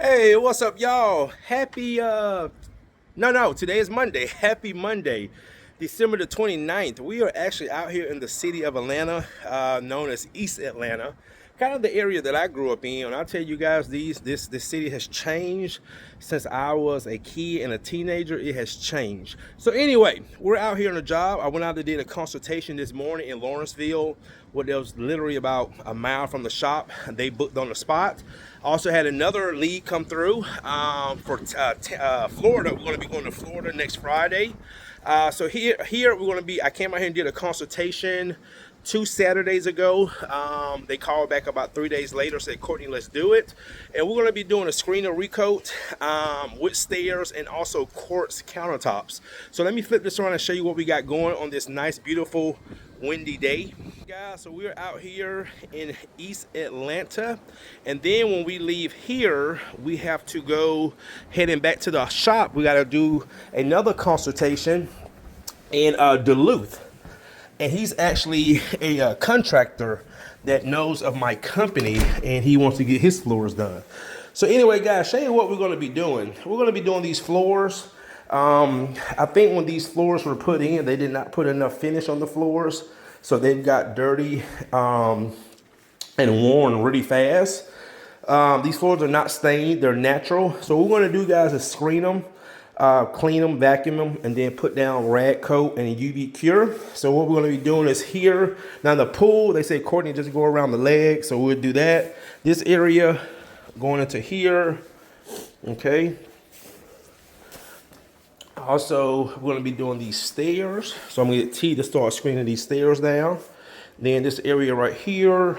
Hey, what's up, y'all? Today is Monday. Happy Monday, December the 29th. We are actually out here in the city of Atlanta, known as East Atlanta, kind of the area that I grew up in. And I'll tell you guys, this city has changed since I was a kid and a teenager. It has changed. So anyway, we're out here on a job. I went out and did a consultation this morning in Lawrenceville, where there was literally about a mile from the shop. They booked on the spot. Also had another lead come through for Florida. We're going to be going to Florida next Friday. So here we're going to be. I came out here and did a consultation 2 Saturdays ago. They called back about 3 days later, said, Courtney, let's do it. And we're going to be doing a screen and recoat with stairs and also quartz countertops. So let me flip this around and show you what we got going on this nice, beautiful, windy day. Guys, so we're out here in East Atlanta, and then when we leave here, we have to go heading back to the shop. We got to do another consultation in Duluth. And he's actually a contractor that knows of my company, and he wants to get his floors done. So anyway, guys, show you what we're going to be doing. We're going to be doing these floors. I think when these floors were put in, they did not put enough finish on the floors. So they've got dirty and worn really fast. These floors are not stained. They're natural. So what we're going to do, guys, is screen them. Clean them, vacuum them, and then put down rag coat and UV cure. So what we're going to be doing is here. Now the pool, they say, Courtney, just go around the leg. So we'll do that. This area going into here. Okay. Also, we're going to be doing these stairs. So I'm going to get T to start screening these stairs down. Then this area right here.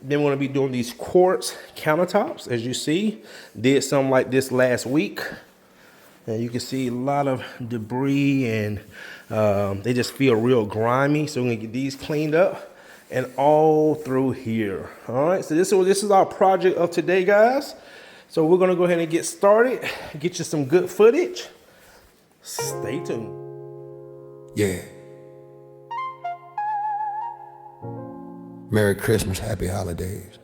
Then we're going to be doing these quartz countertops, as you see. Did something like this last week. And you can see a lot of debris, and they just feel real grimy. So we're going to get these cleaned up and all through here. All right, so this is our project of today, guys. So we're going to go ahead and get started, get you some good footage. Stay tuned. Yeah. Merry Christmas, happy holidays.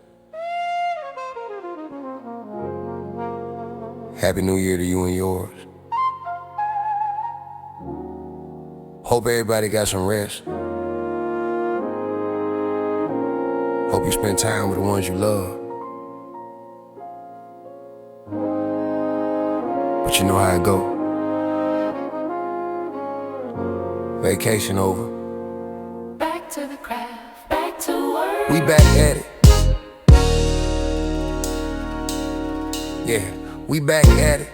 Happy New Year to you and yours. Hope everybody got some rest. Hope you spend time with the ones you love. But you know how it go. Vacation over. Back to the craft, back to work. We back at it. Yeah, we back at it.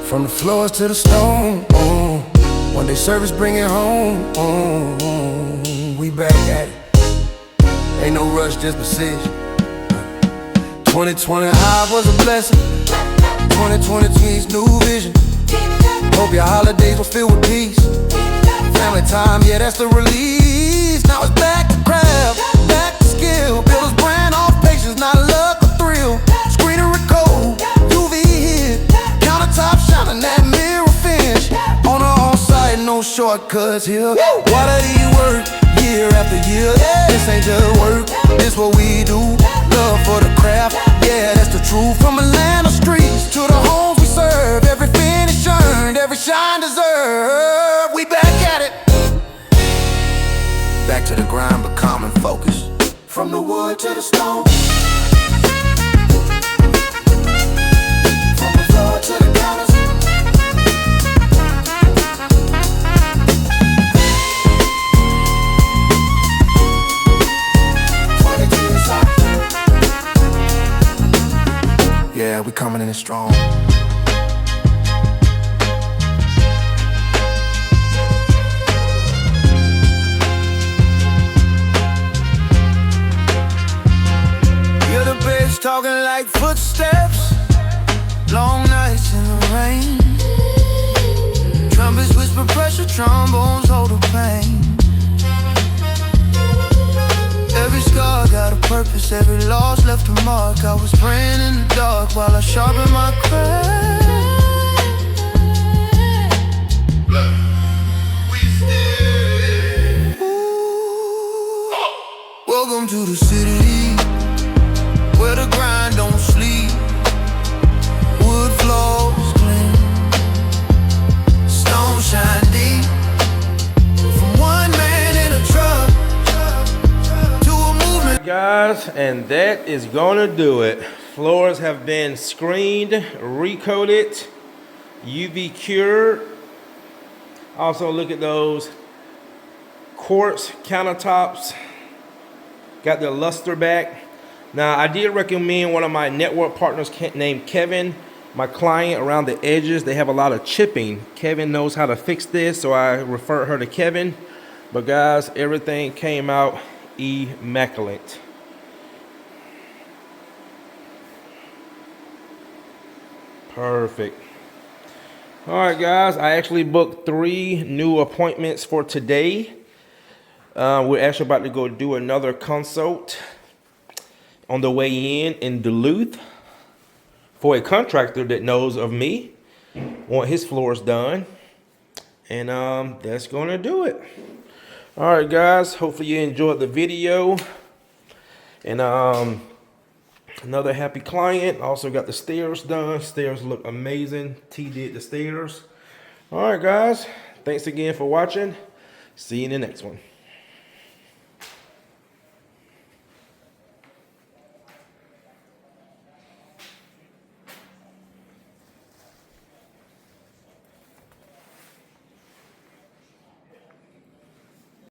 From the floors to the stone. One day service bring it home. We back at it. Ain't no rush, just precision. 2020 high was a blessing. 2022 needs new vision. Hope your holidays will fill with peace. Family time, yeah, that's the release. Now it's back to craft, back to skill. Builders brand off patience, not luck or thrill. Screen and recoat, UV hit. Countertop shining that mirror finish. On our own side, no shortcuts here. Quality work, year after year. This ain't just work, this what we do. Love for the craft, yeah, that's the truth. From Atlanta streets to the homes we serve. Every finish earned, every shine deserved. We back at it. Back to the grind, but calm and focused. From the wood to the stone. From the floor to the counters. Yeah, we coming in strong. Hear the bass talking like footsteps. Long nights in the rain. Trumpets whisper pressure, trombones hold the pain. Every scar got a purpose, every loss left a mark. I was praying in the dark while I sharpened my craft. Welcome to the city, where the grind don't sleep. Wood floors clean, stone shine deep. From one man in a truck to a movement. Guys, and that is gonna do it. Floors have been screened, recoated, UV cured. Also, look at those quartz countertops. Got the luster back. Now, I did recommend one of my network partners named Kevin, my client, around the edges. They have a lot of chipping. Kevin knows how to fix this, so I referred her to Kevin. But guys, everything came out immaculate. Perfect. All right, guys, I actually booked 3 new appointments for today. We're actually about to go do another consult on the way in Duluth for a contractor that knows of me, want his floors done, and that's gonna do it. All right, guys, hopefully you enjoyed the video, and another happy client. Also got the stairs done. Stairs look amazing. T did the stairs. All right, guys, thanks again for watching. See you in the next one.